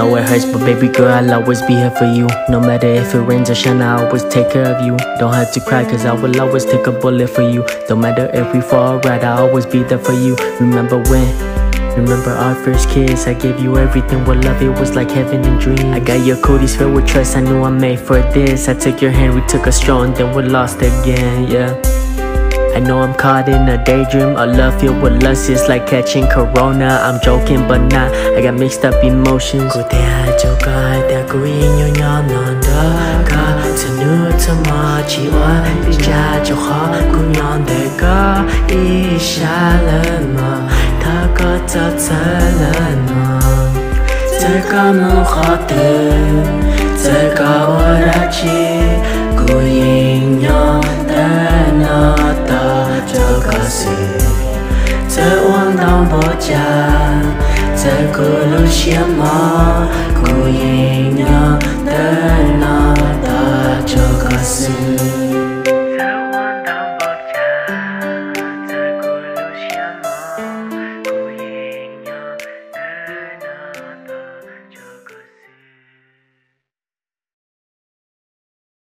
know it hurts, but baby girl, I'll always be here for you. No matter if it rains or shine, I always take care of you. Don't have to cry, cause I will always take a bullet for you. Don't matter if we fall right, I'll always be there for you. Remember our first kiss, I gave you everything with love, it was like heaven and dream. I got your cooties filled with trust, I knew I'm made for this. I took your hand, we took a stroll, and then we lost again, yeah. I know I'm caught in a daydream, a love filled with lust, it's like catching corona. I'm joking but not, I got mixed up emotions. Cô theo cho coi, theo cô ý nhau nhau non đó. Có sự nữa cho mà chỉ qua, đi ra cho khó, cũng nhon để có ý xa lên mà. Thà có cho trở lên mà. Trời có mưu khó từ, trời có ôi ra chi, cô nhìn nhau đến nó ta cho có sự. Trời uống đau bỏ cha, trời cô lưu xiêm mơ, cô nhìn nhau đến nó ta cho có sự.